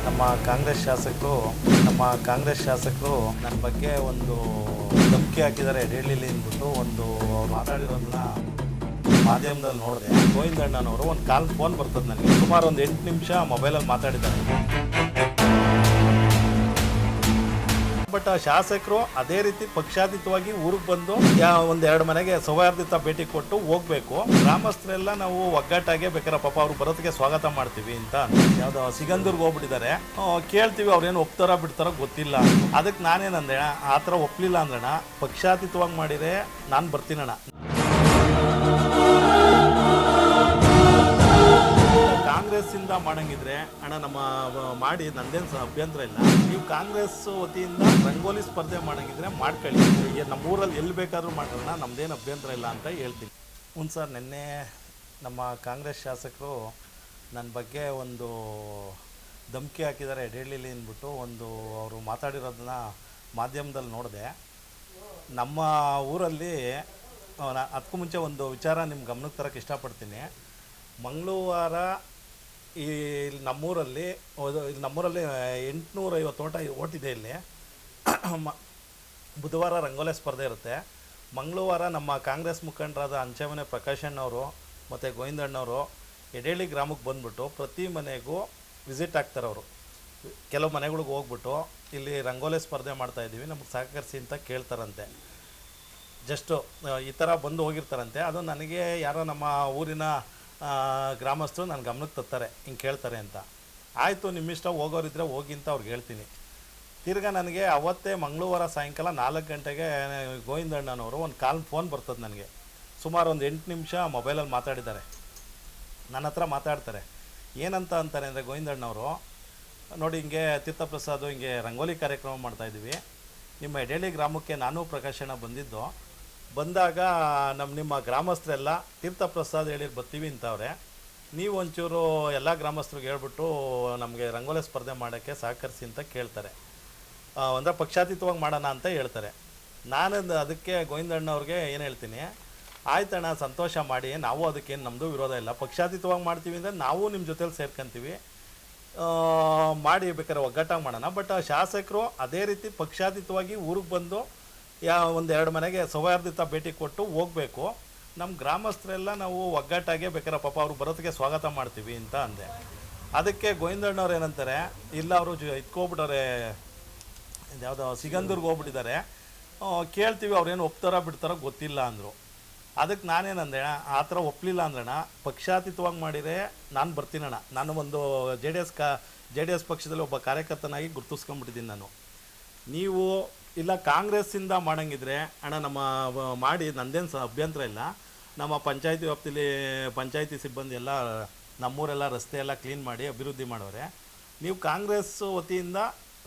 ನಮ್ಮ ಕಾಂಗ್ರೆಸ್ ಶಾಸಕರು ನನ್ನ ಬಗ್ಗೆ ಒಂದು ಧಮಕಿ ಹಾಕಿದ್ದಾರೆ ಡೆಲ್ಲಿಲಿ ಅಂದ್ಬಿಟ್ಟು ಅವ್ರು ಮಾತಾಡಿರೋದನ್ನ ಮಾಧ್ಯಮದಲ್ಲಿ ನೋಡಿದೆ. ಗೋವಿಂದಣ್ಣನವರು ಒಂದು ಫೋನ್ ಬರ್ತದೆ ನನಗೆ, ಸುಮಾರು ಒಂದು 8 ನಿಮಿಷ ಮೊಬೈಲಲ್ಲಿ ಮಾತಾಡಿದ್ದಾರೆ. ಬಟ್ ಆ ಶಾಸಕರು ಅದೇ ರೀತಿ ಪಕ್ಷಾತೀತವಾಗಿ ಊರಿಗೆ ಬಂದು ಒಂದೆರಡು ಮನೆಗೆ ಸೌಹಾರ್ದಯುತ ಭೇಟಿ ಕೊಟ್ಟು ಹೋಗ್ಬೇಕು. ಗ್ರಾಮಸ್ಥರೆಲ್ಲ ನಾವು ಒಗ್ಗಟ್ಟಾಗೆ ಬೇಕಾರೆ ಪಾಪ ಅವ್ರು ಬರೋದಕ್ಕೆ ಸ್ವಾಗತ ಮಾಡ್ತೀವಿ ಅಂತ ಯಾವುದೋ ಸಿಗಂದೂರ್ಗೆ ಹೋಗ್ಬಿಟ್ಟಿದ್ದಾರೆ. ಕೇಳ್ತೀವಿ, ಅವ್ರೇನು ಒಪ್ತಾರೋ ಬಿಡ್ತಾರೋ ಗೊತ್ತಿಲ್ಲ. ಅದಕ್ಕೆ ನಾನೇನಂದೆ, ಆ ಥರ ಒಪ್ಪಲಿಲ್ಲ ಅಂದ್ರಣ ಪಕ್ಷಾತೀತವಾಗಿ ಮಾಡಿದರೆ ನಾನು ಬರ್ತೀನಣ್ಣ. ಕಾಂಗ್ರೆಸ್ಸಿಂದ ಮಾಡಂಗಿದ್ರೆ ಅಣ್ಣ ನಮ್ಮ ಮಾಡಿ ನಂದೇನು ಅಭ್ಯಂತರ ಇಲ್ಲ. ನೀವು ಕಾಂಗ್ರೆಸ್ ವತಿಯಿಂದ ರಂಗೋಲಿ ಸ್ಪರ್ಧೆ ಮಾಡಂಗಿದ್ರೆ ಮಾಡ್ಕೊಳ್ಳಿ, ನಮ್ಮೂರಲ್ಲಿ ಎಲ್ಲಿ ಬೇಕಾದರೂ ಮಾಡೋಣ, ನಮ್ದೇನು ಅಭ್ಯಂತರ ಇಲ್ಲ ಅಂತ ಹೇಳ್ತೀನಿ. ಸರ್, ನಿನ್ನೆ ನಮ್ಮ ಕಾಂಗ್ರೆಸ್ ಶಾಸಕರು ನನ್ನ ಬಗ್ಗೆ ಒಂದು ಧಮಕಿ ಹಾಕಿದ್ದಾರೆ ಡೆಲ್ಲಿಲಿ ಅಂದ್ಬಿಟ್ಟು ಅವರು ಮಾತಾಡಿರೋದನ್ನ ಮಾಧ್ಯಮದಲ್ಲಿ ನೋಡಿದೆ. ನಮ್ಮ ಊರಲ್ಲಿ ಅದಕ್ಕೂ ಮುಂಚೆ ಒಂದು ವಿಚಾರ ನಿಮ್ಮ ಗಮನಕ್ಕೆ ತರಕ್ಕೆ ಇಷ್ಟಪಡ್ತೀನಿ. ಮಂಗಳವಾರ ನಮ್ಮೂರಲ್ಲಿ 850 ಓಟಿದೆ. ಇಲ್ಲಿ ಬುಧವಾರ ರಂಗೋಲಿ ಸ್ಪರ್ಧೆ ಇರುತ್ತೆ. ಮಂಗಳವಾರ ನಮ್ಮ ಕಾಂಗ್ರೆಸ್ ಮುಖಂಡರಾದ ಅಂಚೆಮನೆ ಪ್ರಕಾಶಣ್ಣವರು ಮತ್ತು ಗೋವಿಂದಣ್ಣವರು ಎಡೇಳಿ ಗ್ರಾಮಕ್ಕೆ ಬಂದುಬಿಟ್ಟು ಪ್ರತಿ ಮನೆಗೂ ವಿಸಿಟ್ ಆಗ್ತಾರೆ. ಅವರು ಕೆಲವು ಮನೆಗಳಿಗೆ ಹೋಗ್ಬಿಟ್ಟು ಇಲ್ಲಿ ರಂಗೋಲಿ ಸ್ಪರ್ಧೆ ಮಾಡ್ತಾಯಿದ್ದೀವಿ, ನಮಗೆ ಸಹಕರಿಸಿ ಅಂತ ಕೇಳ್ತಾರಂತೆ. ಜಸ್ಟು ಈ ಥರ ಬಂದು ಹೋಗಿರ್ತಾರಂತೆ. ಅದು ನನಗೆ ಯಾರೋ ನಮ್ಮ ಊರಿನ ಗ್ರಾಮಸ್ಥರು ನನ್ನ ಗಮನಕ್ಕೆ ತರ್ತಾರೆ, ಹಿಂಗೆ ಕೇಳ್ತಾರೆ ಅಂತ. ಆಯಿತು, ನಿಮ್ಮಿಷ್ಟ, ಹೋಗೋರಿದ್ರೆ ಹೋಗಿ ಅಂತ ಅವ್ರಿಗೆ ಹೇಳ್ತೀನಿ. ತಿರ್ಗಾ ನನಗೆ ಅವತ್ತೇ ಮಂಗಳವಾರ ಸಾಯಂಕಾಲ 4 ಗಂಟೆಗೆ ಗೋವಿಂದಣ್ಣನವರು ಒಂದು ಫೋನ್ ಬರ್ತದೆ ನನಗೆ. ಸುಮಾರು ಒಂದು 8 ನಿಮಿಷ ಮೊಬೈಲಲ್ಲಿ ಮಾತಾಡಿದ್ದಾರೆ. ನನ್ನ ಹತ್ರ ಮಾತಾಡ್ತಾರೆ. ಏನಂತ ಅಂತಾರೆ ಅಂದರೆ, ಗೋವಿಂದಣ್ಣವರು ನೋಡಿ, ಹಿಂಗೆ ತೀರ್ಥಪ್ರಸಾದ್ ಹಿಂಗೆ ರಂಗೋಲಿ ಕಾರ್ಯಕ್ರಮ ಮಾಡ್ತಾಯಿದ್ದೀವಿ, ನಿಮ್ಮ ಎಡೇಳಿ ಗ್ರಾಮಕ್ಕೆ ನಾನು ಪ್ರಕಾಶಣ್ಣ ಬಂದಾಗ ನಿಮ್ಮ ಗ್ರಾಮಸ್ಥರೆಲ್ಲ ತೀರ್ಥಪ್ರಸಾದ್ ಹೇಳಿ ಬರ್ತೀವಿ ಅಂತವ್ರೆ. ನೀವು ಒಂಚೂರು ಎಲ್ಲ ಗ್ರಾಮಸ್ಥರಿಗೆ ಹೇಳ್ಬಿಟ್ಟು ನಮಗೆ ರಂಗೋಲಿ ಸ್ಪರ್ಧೆ ಮಾಡೋಕ್ಕೆ ಸಹಕರಿಸಿ ಅಂತ ಕೇಳ್ತಾರೆ. ಅಂದರೆ ಪಕ್ಷಾತೀತವಾಗಿ ಮಾಡೋಣ ಅಂತ ಹೇಳ್ತಾರೆ. ನಾನು ಅದಕ್ಕೆ ಗೋವಿಂದಣ್ಣವ್ರಿಗೆ ಏನು ಹೇಳ್ತೀನಿ, ಆಯ್ತಣ್ಣ, ಸಂತೋಷ ಮಾಡಿ, ನಾವು ಅದಕ್ಕೇನು ನಮ್ಮದು ವಿರೋಧ ಇಲ್ಲ. ಪಕ್ಷಾತೀತವಾಗಿ ಮಾಡ್ತೀವಿ ಅಂದರೆ ನಾವು ನಿಮ್ಮ ಜೊತೆಲಿ ಸೇರ್ಕೊಂತೀವಿ, ಮಾಡಿ ಬೇಕಾದ್ರೆ ಒಗ್ಗಟ್ಟಾಗಿ ಮಾಡೋಣ. ಬಟ್ ಆ ಶಾಸಕರು ಅದೇ ರೀತಿ ಪಕ್ಷಾತೀತವಾಗಿ ಊರಿಗೆ ಬಂದು ಒಂದೆರಡು ಮನೆಗೆ ಸೌಹಾರ್ದಯುತ ಭೇಟಿ ಕೊಟ್ಟು ಹೋಗಬೇಕು. ನಮ್ಮ ಗ್ರಾಮಸ್ಥರೆಲ್ಲ ನಾವು ಒಗ್ಗಟ್ಟಾಗೆ ಬೇಕಾರೆ ಪಾಪ ಅವ್ರು ಬರೋದಕ್ಕೆ ಸ್ವಾಗತ ಮಾಡ್ತೀವಿ ಅಂತ ಅಂದೆ. ಅದಕ್ಕೆ ಗೋವಿಂದಣ್ಣವ್ರು ಏನಂತಾರೆ, ಇಲ್ಲ ಅವರು ಇದ್ಕೋಗ್ಬಿಟ್ಟವ್ರೆ, ಯಾವುದೋ ಸಿಗಂದೂರ್ಗೆ ಹೋಗ್ಬಿಟ್ಟಿದ್ದಾರೆ, ಕೇಳ್ತೀವಿ, ಅವ್ರೇನು ಒಪ್ತಾರೋ ಬಿಡ್ತಾರೋ ಗೊತ್ತಿಲ್ಲ ಅಂದರು. ಅದಕ್ಕೆ ನಾನೇನಂದೆ, ಆ ಥರ ಒಪ್ಪಲಿಲ್ಲ ಅಂದ್ರಣ ಪಕ್ಷಾತೀತವಾಗಿ ಮಾಡಿದರೆ ನಾನು ಬರ್ತೀನಣ್ಣ. ನಾನು ಒಂದು ಜೆ ಡಿ ಎಸ್ ಪಕ್ಷದಲ್ಲಿ ಒಬ್ಬ ಕಾರ್ಯಕರ್ತನಾಗಿ ಗುರುತಿಸ್ಕೊಂಡ್ಬಿಟ್ಟಿದ್ದೀನಿ ನಾನು. ನೀವು ಇಲ್ಲ ಕಾಂಗ್ರೆಸ್ಸಿಂದ ಮಾಡಂಗಿದ್ರೆ ಅಣ್ಣ ನಮ್ಮ ಮಾಡಿ ನಂದೇನು ಅಭ್ಯಂತರ ಇಲ್ಲ. ನಮ್ಮ ಪಂಚಾಯತಿ ವ್ಯಾಪ್ತಿಲಿ ಪಂಚಾಯತಿ ಸಿಬ್ಬಂದಿ ಎಲ್ಲ ನಮ್ಮೂರೆಲ್ಲ ರಸ್ತೆ ಎಲ್ಲ ಕ್ಲೀನ್ ಮಾಡಿ ಅಭಿವೃದ್ಧಿ ಮಾಡೋರೆ. ನೀವು ಕಾಂಗ್ರೆಸ್ ವತಿಯಿಂದ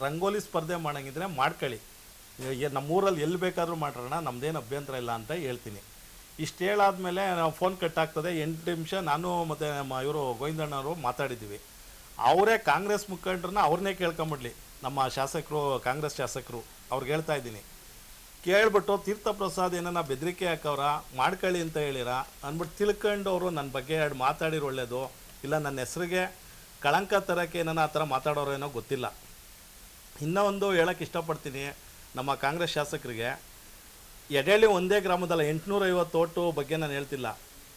ರಂಗೋಲಿ ಸ್ಪರ್ಧೆ ಮಾಡಂಗಿದ್ರೆ ಮಾಡ್ಕೊಳ್ಳಿ, ನಮ್ಮೂರಲ್ಲಿ ಎಲ್ಲಿ ಬೇಕಾದರೂ ಮಾಡೋಣ, ನಮ್ಮದೇನು ಅಭ್ಯಂತರ ಇಲ್ಲ ಅಂತ ಹೇಳ್ತೀನಿ. ಇಷ್ಟು ಹೇಳಾದ್ಮೇಲೆ ನಾವು ಫೋನ್ ಕಟ್ ಆಗ್ತದೆ. 8 ನಿಮಿಷ ನಾನು ಮತ್ತು ಇವರು ಗೋವಿಂದಣ್ಣವರು ಮಾತಾಡಿದ್ದೀವಿ. ಅವರೇ ಕಾಂಗ್ರೆಸ್ ಮುಖಂಡ್ರನ್ನ ಅವ್ರನ್ನೇ ಕೇಳ್ಕೊಂಬಿಡ್ಲಿ, ನಮ್ಮ ಶಾಸಕರು, ಕಾಂಗ್ರೆಸ್ ಶಾಸಕರು ಅವ್ರಿಗೆ ಹೇಳ್ತಾ ಇದ್ದೀನಿ. ಕೇಳ್ಬಿಟ್ಟು ತೀರ್ಥಪ್ರಸಾದ್ ಏನನ್ನ ಬೆದರಿಕೆ ಹಾಕವ್ರ, ಮಾಡ್ಕೊಳ್ಳಿ ಅಂತ ಹೇಳಿರ ಅಂದ್ಬಿಟ್ಟು ತಿಳ್ಕೊಂಡು ಅವರು ನನ್ನ ಬಗ್ಗೆ 2 ಮಾತಾಡಿರೋ ಒಳ್ಳೆಯದು, ಇಲ್ಲ ನನ್ನ ಹೆಸ್ರಿಗೆ ಕಳಂಕ ತರೋಕ್ಕೆ ಏನೋ ಆ ಥರ ಮಾತಾಡೋರೇನೋ ಗೊತ್ತಿಲ್ಲ. ಇನ್ನೂ ಒಂದು ಹೇಳೋಕ್ಕೆ ಇಷ್ಟಪಡ್ತೀನಿ ನಮ್ಮ ಕಾಂಗ್ರೆಸ್ ಶಾಸಕರಿಗೆ. ಎಡೇಳಿ ಒಂದೇ ಗ್ರಾಮದಲ್ಲ, 850 ಓಟು ಬಗ್ಗೆ ನಾನು ಹೇಳ್ತಿಲ್ಲ.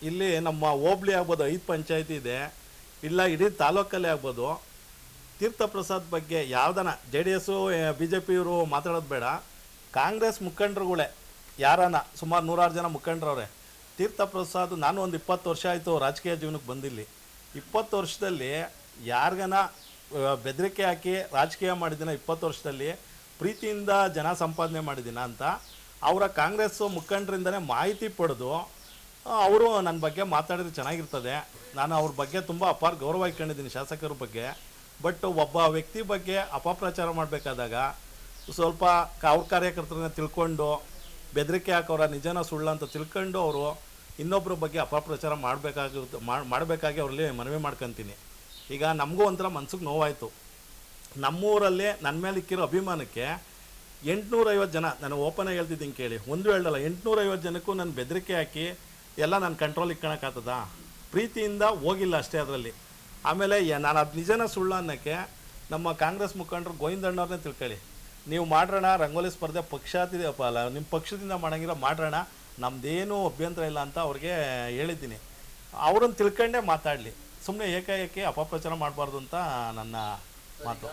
ಇಲ್ಲಿ ನಮ್ಮ ಹೋಬ್ಳಿ ಆಗ್ಬೋದು, 5 ಪಂಚಾಯತಿ ಇದೆ, ಇಲ್ಲ ಇಡೀ ತಾಲೂಕಲ್ಲೇ ಆಗ್ಬೋದು. ತೀರ್ಥಪ್ರಸಾದ್ ಬಗ್ಗೆ ಯಾವುದನ್ನ J D S B J ಪಿಯವರು ಮಾತಾಡೋದು ಬೇಡ, ಕಾಂಗ್ರೆಸ್ ಮುಖಂಡರುಗಳೇ ಯಾರನ್ನ ಸುಮಾರು 100 ಜನ ಮುಖಂಡರವ್ರೆ. ತೀರ್ಥಪ್ರಸಾದ್, ನಾನು ಒಂದು 20 ವರ್ಷ ಆಯಿತು ರಾಜಕೀಯ ಜೀವನಕ್ಕೆ ಬಂದಿಲ್ಲಿ. 20 ವರ್ಷದಲ್ಲಿ ಯಾರಿಗನ ಬೆದರಿಕೆ ಹಾಕಿ ರಾಜಕೀಯ ಮಾಡಿದ್ದೀನ, 20 ವರ್ಷದಲ್ಲಿ ಪ್ರೀತಿಯಿಂದ ಜನ ಸಂಪಾದನೆ ಮಾಡಿದ್ದೀನ ಅಂತ ಅವರ ಕಾಂಗ್ರೆಸ್ಸು ಮುಖಂಡರಿಂದನೇ ಮಾಹಿತಿ ಪಡೆದು ಅವರು ನನ್ನ ಬಗ್ಗೆ ಮಾತಾಡಿದ್ರೆ ಚೆನ್ನಾಗಿರ್ತದೆ. ನಾನು ಅವ್ರ ಬಗ್ಗೆ ತುಂಬ ಅಪಾರ ಗೌರವ ಇಟ್ಕೊಂಡಿದ್ದೀನಿ ಶಾಸಕರ ಬಗ್ಗೆ. ಬಟ್ ಒಬ್ಬ ವ್ಯಕ್ತಿ ಬಗ್ಗೆ ಅಪಪ್ರಚಾರ ಮಾಡಬೇಕಾದಾಗ ಸ್ವಲ್ಪ ಅವ್ರ ಕಾರ್ಯಕರ್ತರನ್ನ ತಿಳ್ಕೊಂಡು ಬೆದರಿಕೆ ಹಾಕೋರ ನಿಜನ ಸುಳ್ಳು ಅಂತ ತಿಳ್ಕೊಂಡು ಅವರು ಇನ್ನೊಬ್ಬರ ಬಗ್ಗೆ ಅಪಪ್ರಚಾರ ಮಾಡಬೇಕಾಗಿ ಅವ್ರಲ್ಲಿ ಮನವಿ ಮಾಡ್ಕೊತೀನಿ. ಈಗ ನಮಗೂ ಒಂಥರ ಮನ್ಸಿಗೆ ನೋವಾಯಿತು. ನಮ್ಮೂರಲ್ಲಿ ನನ್ನ ಮೇಲೆ ಇಕ್ಕಿರೋ ಅಭಿಮಾನಕ್ಕೆ 850 ಜನ, ನಾನು ಓಪನಾಗಿ ಹೇಳ್ತಿದ್ದೀನಿ ಕೇಳಿ, ಒಂದು ಹೇಳಲ್ಲ, 850 ಜನಕ್ಕೂ ನಾನು ಬೆದರಿಕೆ ಹಾಕಿ ಎಲ್ಲ ನಾನು ಕಂಟ್ರೋಲ್ ಇಟ್ಕೊಳಕ್ಕಾಗ್ತದ? ಪ್ರೀತಿಯಿಂದ ಹೋಗಿಲ್ಲ ಅಷ್ಟೇ ಅದರಲ್ಲಿ. ಆಮೇಲೆ ನಾನು ಅದು ನಿಜನ ಸುಳ್ಳು ಅನ್ನೋಕ್ಕೆ ನಮ್ಮ ಕಾಂಗ್ರೆಸ್ ಮುಖಂಡರು ಗೋವಿಂದಣ್ಣವ್ರನ್ನೇ ತಿಳ್ಕೊಳ್ಳಿ, ನೀವು ಮಾಡೋಣ ರಂಗೋಲಿ ಸ್ಪರ್ಧೆ ಪಕ್ಷಾತೀತ ಅಲ್ಲ ನಿಮ್ಮ ಪಕ್ಷದಿಂದ ಮಾಡೋಂಗಿಲ್ಲ ಮಾಡೋಣ, ನಮ್ಮದೇನೂ ಅಭ್ಯಂತರ ಇಲ್ಲ ಅಂತ ಅವ್ರಿಗೆ ಹೇಳಿದ್ದೀನಿ. ಅವ್ರನ್ನ ತಿಳ್ಕೊಂಡೇ ಮಾತಾಡಲಿ, ಸುಮ್ಮನೆ ಏಕಾಏಕಿ ಅಪಪ್ರಚಾರ ಮಾಡಬಾರ್ದು ಅಂತ ನನ್ನ ಮಾತು.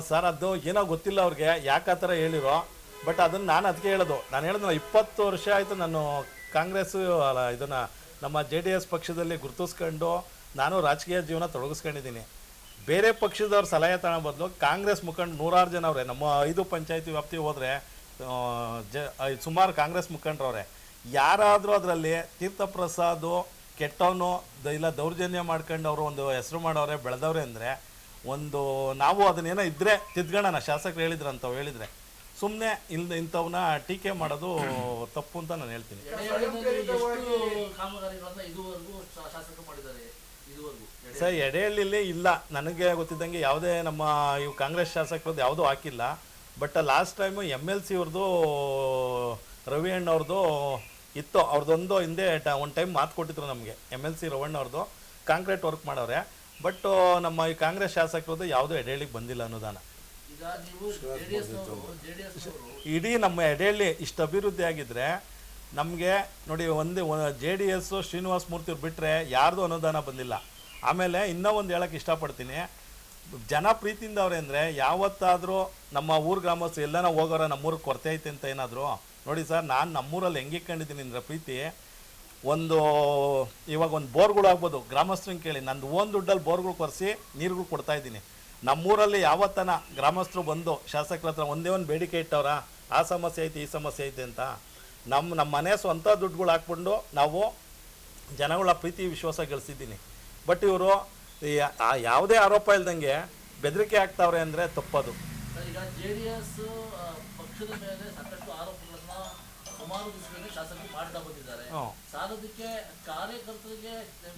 ಸರ್ ಅದು ಏನೋ ಗೊತ್ತಿಲ್ಲ ಅವ್ರಿಗೆ ಯಾಕೆ ಆ ಥರ ಹೇಳಿರೋ, ಬಟ್ ಅದನ್ನು ನಾನು ಅದಕ್ಕೆ ಹೇಳೋದು. ನಾನು ಹೇಳಿದ್ನಲ್ಲ 20 ವರ್ಷ ಆಯಿತು ನಾನು ಕಾಂಗ್ರೆಸ್ಸು ಅಲ್ಲ ಇದನ್ನು ನಮ್ಮ JDS ಪಕ್ಷದಲ್ಲಿ ಗುರುತಿಸ್ಕೊಂಡು ನಾನು ರಾಜಕೀಯ ಜೀವನ ತೊಡಗಿಸ್ಕೊಂಡಿದ್ದೀನಿ. ಬೇರೆ ಪಕ್ಷದವ್ರ ಸಲಹೆ ತಗೊಳ್ಳೋ ಬದಲು ಕಾಂಗ್ರೆಸ್ ಮುಖಂಡ 100 ಜನ ಅವರೇ, ನಮ್ಮ 5 ಪಂಚಾಯತಿ ವ್ಯಾಪ್ತಿಗೆ ಹೋದರೆ ಸುಮಾರು ಕಾಂಗ್ರೆಸ್ ಮುಖಂಡರವ್ರೆ. ಯಾರಾದರೂ ಅದರಲ್ಲಿ ತೀರ್ಥಪ್ರಸಾದ್ ಕೆಟ್ಟವನು ಇಲ್ಲ ದೌರ್ಜನ್ಯ ಮಾಡ್ಕೊಂಡು ಅವರು ಒಂದು ಹೆಸರು ಮಾಡೋರೆ ಬೆಳೆದವ್ರೆ ಅಂದರೆ ಒಂದು ನಾವು ಅದನ್ನೇನೋ ಇದ್ದರೆ ತಿದ್ಕೊಳ್ಳೋಣ, ಶಾಸಕರು ಹೇಳಿದ್ರಂತವು ಹೇಳಿದರೆ ಸುಮ್ಮನೆ ಇಂಥವನ್ನ ಟೀಕೆ ಮಾಡೋದು ತಪ್ಪು ಅಂತ ನಾನು ಹೇಳ್ತೀನಿ. ಸರ್ ಎಡೆಹಳ್ಳಿಲಿ ಇಲ್ಲ, ನನಗೆ ಗೊತ್ತಿದ್ದಂಗೆ ಯಾವುದೇ ನಮ್ಮ ಇವು ಕಾಂಗ್ರೆಸ್ ಶಾಸಕರದ್ದು ಯಾವುದೂ ಹಾಕಿಲ್ಲ. ಬಟ್ ಲಾಸ್ಟ್ ಟೈಮು MLC ಅವ್ರದ್ದು ರವಿ ಅಣ್ಣವ್ರದ್ದು ಇತ್ತು, ಅವ್ರದ್ದೊಂದು ಹಿಂದೆ ಒಂದು ಟೈಮ್ ಮಾತು ಕೊಟ್ಟಿದ್ರು ನಮಗೆ. MLC ರವಣ್ಣ ಅವ್ರದ್ದು ಕಾಂಕ್ರೀಟ್ ವರ್ಕ್ ಮಾಡವ್ರೆ. ಬಟ್ ನಮ್ಮ ಈ ಕಾಂಗ್ರೆಸ್ ಶಾಸಕರದ್ದು ಯಾವುದೂ ಎಡೆಹಳ್ಳಿಗೆ ಬಂದಿಲ್ಲ ಅನುದಾನ. ಇಡೀ ನಮ್ಮ ಎಡೆಹಳ್ಳಿ ಇಷ್ಟು ಅಭಿವೃದ್ಧಿ ಆಗಿದ್ರೆ ನಮಗೆ ನೋಡಿ, ಒಂದೇ JDS ಶ್ರೀನಿವಾಸ ಮೂರ್ತಿಯವ್ರು ಬಿಟ್ಟರೆ ಯಾರ್ದು ಅನುದಾನ ಬಂದಿಲ್ಲ. ಆಮೇಲೆ ಇನ್ನೂ ಒಂದು ಹೇಳೋಕ್ಕೆ ಇಷ್ಟಪಡ್ತೀನಿ, ಜನ ಪ್ರೀತಿಯಿಂದ ಅವ್ರೆ ಅಂದರೆ ಯಾವತ್ತಾದರೂ ನಮ್ಮ ಊರು ಗ್ರಾಮಸ್ಥರು ಎಲ್ಲನ ಹೋಗೋರ ನಮ್ಮೂರಿಗೆ ಕೊರತೆ ಐತೆ ಅಂತ ಏನಾದರೂ ನೋಡಿ ಸರ್, ನಾನು ನಮ್ಮೂರಲ್ಲಿ ಹೆಂಗೆ ಇಟ್ಕೊಂಡಿದ್ದೀನಿ ಅಂದರೆ ಪ್ರೀತಿ, ಒಂದು ಇವಾಗ ಒಂದು ಬೋರ್ಗಳು ಆಗ್ಬೋದು, ಗ್ರಾಮಸ್ಥರನ್ನ ಕೇಳಿ ನಂದು ಓನ್ ದುಡ್ಡಲ್ಲಿ ಬೋರ್ಗಳು ಕೊರೆಸಿ ನೀರುಗಳು ಕೊಡ್ತಾಯಿದ್ದೀನಿ. ನಮ್ಮೂರಲ್ಲಿ ಯಾವತ್ತನ ಗ್ರಾಮಸ್ಥರು ಬಂದು ಶಾಸಕರ ಹತ್ರ ಒಂದೇ ಒಂದು ಬೇಡಿಕೆ ಇಟ್ಟವ್ರ, ಆ ಸಮಸ್ಯೆ ಐತೆ ಈ ಸಮಸ್ಯೆ ಐತೆ ಅಂತ ನಮ್ಮ ಮನೆ ಸ್ವಂತ ದುಡ್ಡುಗಳು ಹಾಕ್ಕೊಂಡು ನಾವು ಜನಗಳ ಪ್ರೀತಿ ವಿಶ್ವಾಸ ಗಳಿಸಿದ್ದೀನಿ. ಬಟ್ ಇವರು ಯಾವುದೇ ಆರೋಪ ಇಲ್ದಂಗೆ ಬೆದರಿಕೆ ಆಗ್ತಾವ್ರೆ ಅಂದರೆ ತಪ್ಪದು. ಈಗ JDS ಪಕ್ಷದ ಮೇಲೆ ಸಾಕಷ್ಟು ಆರೋಪಗಳನ್ನ ಸುಮಾರು ದಿವಸದಲ್ಲಿ ಶಾಸಕರು ಮಾಡ್ತಾ ಬಂದಿದ್ದಾರೆ. ಸಾಲದಕ್ಕೆ ಕಾರ್ಯಕರ್ತರಿಗೆ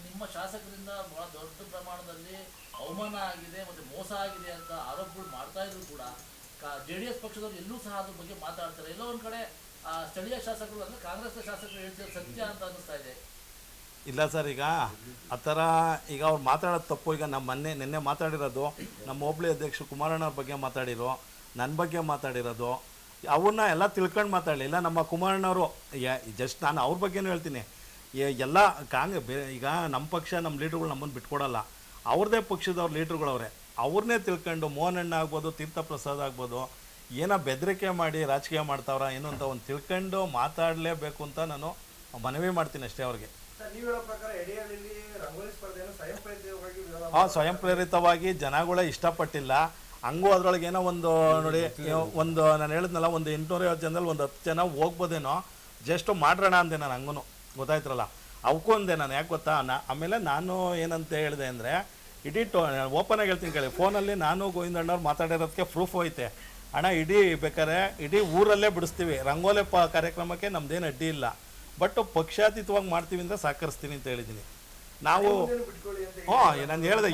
ನಿಮ್ಮ ಶಾಸಕರಿಂದ ಬಹಳ ದೊಡ್ಡ ಪ್ರಮಾಣದಲ್ಲಿ ಅವಮಾನ ಆಗಿದೆ ಮತ್ತೆ ಮೋಸ ಆಗಿದೆ ಅಂತ ಆರೋಪಗಳು ಮಾಡ್ತಾ ಇದ್ರು ಕೂಡ JDS ಪಕ್ಷದವರು ಎಲ್ಲೂ ಸಹ ಅದ್ರ ಬಗ್ಗೆ ಮಾತಾಡ್ತಾರೆ. ಎಲ್ಲೋ ಒಂದ್ ಕಡೆ ಸ್ಥಳೀಯ ಶಾಸಕರು ಅಂದ್ರೆ ಕಾಂಗ್ರೆಸ್ ಶಾಸಕರು ಹೇಳ್ತಿರೋ ಸತ್ಯ ಅಂತ ಅನ್ನಿಸ್ತಾ ಇದೆ. ಇಲ್ಲ ಸರ್, ಈಗ ಆ ಥರ ಈಗ ಅವ್ರು ಮಾತಾಡೋದು ತಪ್ಪು. ಈಗ ನಮ್ಮ ನಿನ್ನೆ ಮಾತಾಡಿರೋದು ನಮ್ಮ ಹೋಬಳಿ ಅಧ್ಯಕ್ಷರು ಕುಮಾರಣ್ಣವ್ರ ಬಗ್ಗೆ ಮಾತಾಡಿರೋ, ನನ್ನ ಬಗ್ಗೆ ಮಾತಾಡಿರೋದು, ಅವನ್ನ ಎಲ್ಲ ತಿಳ್ಕೊಂಡು ಮಾತಾಡಲಿ. ಇಲ್ಲ ನಮ್ಮ ಕುಮಾರಣ್ಣವರು ಜಸ್ಟ್ ನಾನು ಅವ್ರ ಬಗ್ಗೆನೂ ಹೇಳ್ತೀನಿ, ಎಲ್ಲ ಈಗ ನಮ್ಮ ಪಕ್ಷ ನಮ್ಮ ಲೀಡ್ರುಗಳು ನಮ್ಮನ್ನು ಬಿಟ್ಕೊಡಲ್ಲ, ಅವ್ರದ್ದೇ ಪಕ್ಷದವ್ರ ಲೀಡ್ರುಗಳವ್ರೆ, ಅವ್ರನ್ನೇ ತಿಳ್ಕೊಂಡು ಮೋಹನ್ ಅಣ್ಣ ಆಗ್ಬೋದು, ತೀರ್ಥಪ್ರಸಾದ್ ಆಗ್ಬೋದು, ಏನೋ ಬೆದರಿಕೆ ಮಾಡಿ ರಾಜಕೀಯ ಮಾಡ್ತಾವ್ರ ಏನು ಅಂತ ಒಂದು ತಿಳ್ಕೊಂಡು ಮಾತಾಡಲೇಬೇಕು ಅಂತ ನಾನು ಮನವಿ ಮಾಡ್ತೀನಿ ಅಷ್ಟೇ ಅವ್ರಿಗೆ. ಸ್ವಯಂ ಪ್ರೇರಿತವಾಗಿ ಜನಗಳೇ ಇಷ್ಟಪಟ್ಟಿಲ್ಲ. ಹಂಗೂ ಅದ್ರೊಳಗೆ ಏನೋ ಒಂದು ನೋಡಿ, ಒಂದು ನಾನು ಹೇಳಿದ್ನಲ್ಲ, ಒಂದು 850 ಜನದಲ್ಲಿ ಒಂದು 10 ಜನ ಹೋಗ್ಬೋದೇನೋ, ಜಸ್ಟ್ ಮಾಡೋಣ ಅಂದೆ ನಾನು. ಹಂಗೂ ಗೊತ್ತಾಯ್ತ್ರಲ್ಲ, ಅವಕ್ಕೂ ಅಂದೆ ನಾನು. ಯಾಕೆ ಗೊತ್ತಾ, ಆಮೇಲೆ ನಾನು ಏನಂತ ಹೇಳಿದೆ ಅಂದರೆ, ಇಡೀ ಓಪನ್ ಆಗಿ ಹೇಳ್ತೀನಿ ಕೇಳಿ, ಫೋನಲ್ಲಿ ನಾನು ಗೋವಿಂದಣ್ಣವ್ರು ಮಾತಾಡಿರೋದಕ್ಕೆ ಪ್ರೂಫ್ ಐತೆ ಅಣ್ಣ. ಬೇಕಾದ್ರೆ ಇಡೀ ಊರಲ್ಲೇ ಬಿಡಿಸ್ತೀವಿ, ರಂಗೋಲಿ ಕಾರ್ಯಕ್ರಮಕ್ಕೆ ನಮ್ದೇನು ಅಡ್ಡಿ ಇಲ್ಲ. ಬಟ್ ಪಕ್ಷಾತೀತವಾಗಿ ಮಾಡ್ತೀವಿ ಅಂದರೆ ಸಹಕರಿಸ್ತೀನಿ ಅಂತ ಹೇಳಿದ್ದೀನಿ ನಾವು. ನಾನು ಹೇಳಿದೆ,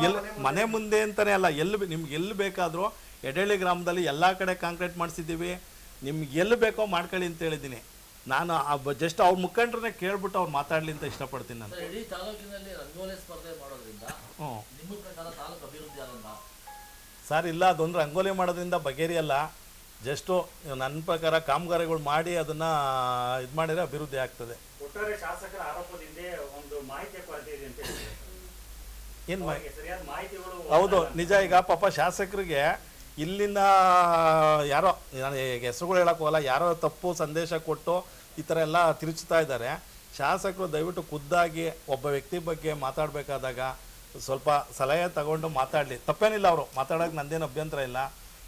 ಮನೆ ಮುಂದೆ ಅಂತಲೇ ಅಲ್ಲ, ನಿಮ್ಗೆ ಎಲ್ಲಿ ಬೇಕಾದರೂ ಎಡೆಹಳ್ಳಿ ಗ್ರಾಮದಲ್ಲಿ ಎಲ್ಲ ಕಡೆ ಕಾಂಕ್ರೀಟ್ ಮಾಡಿಸಿದ್ದೀವಿ, ನಿಮ್ಗೆ ಎಲ್ಲಿ ಬೇಕೋ ಮಾಡ್ಕೊಳ್ಳಿ ಅಂತ ಹೇಳಿದ್ದೀನಿ ನಾನು. ಜಸ್ಟ್ ಅವ್ರ ಮುಖಂಡ್ರನ್ನೇ ಕೇಳ್ಬಿಟ್ಟು ಅವ್ರು ಮಾತಾಡಲಿ ಅಂತ ಇಷ್ಟಪಡ್ತೀನಿ ನಾನು. ಇಡೀ ತಾಲೂಕಿನಲ್ಲಿ ರಂಗೋಲಿ ಸ್ಪರ್ಧೆ ಮಾಡೋದ್ರಿಂದ ನಿಮ್ಮ ಪ್ರಕಾರ ತಾಲೂಕು ಅಭಿವೃದ್ಧಿ ಆಗಲ್ಲ ಸರ್? ಇಲ್ಲ, ಅದೊಂದು ರಂಗೋಲಿ ಮಾಡೋದ್ರಿಂದ ಬಗೆಹರಿಯಲ್ಲ. ಜಸ್ಟು ನನ್ನ ಪ್ರಕಾರ ಕಾಮಗಾರಿಗಳು ಮಾಡಿ ಅದನ್ನು ಇದು ಮಾಡಿದರೆ ಅಭಿವೃದ್ಧಿ ಆಗ್ತದೆ. ಒಟ್ಟಾರೆ ಶಾಸಕರ ಆರೋಪದಿಂದ ಒಂದು ಮಾಹಿತಿ ಕೊರತೆ ಇದೆ ಅಂತ ಏನು ಸರಿಯಾದ ಮಾಹಿತಿಗಳು? ಹೌದು, ನಿಜ. ಈಗ ಪಾಪ ಶಾಸಕರಿಗೆ ಇಲ್ಲಿಂದ ಯಾರೋ, ನಾನು ಹೆಸರುಗಳು ಹೇಳಕ್ಕೆ ಹೋಗಲ್ಲ, ಯಾರೋ ತಪ್ಪು ಸಂದೇಶ ಕೊಟ್ಟು ಈ ಥರ ಎಲ್ಲ ತಿರುಚುತ್ತಾ ಇದ್ದಾರೆ. ಶಾಸಕರು ದಯವಿಟ್ಟು ಖುದ್ದಾಗಿ ಒಬ್ಬ ವ್ಯಕ್ತಿ ಬಗ್ಗೆ ಮಾತಾಡಬೇಕಾದಾಗ ಸ್ವಲ್ಪ ಸಲಹೆ ತಗೊಂಡು ಮಾತಾಡಲಿ, ತಪ್ಪೇನಿಲ್ಲ. ಅವರು ಮಾತಾಡೋಕೆ ನಂದೇನು ಅಭ್ಯಂತರ ಇಲ್ಲ.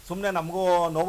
ಸುಮ್ಮನೆ ನಮಗೂ ನೋವು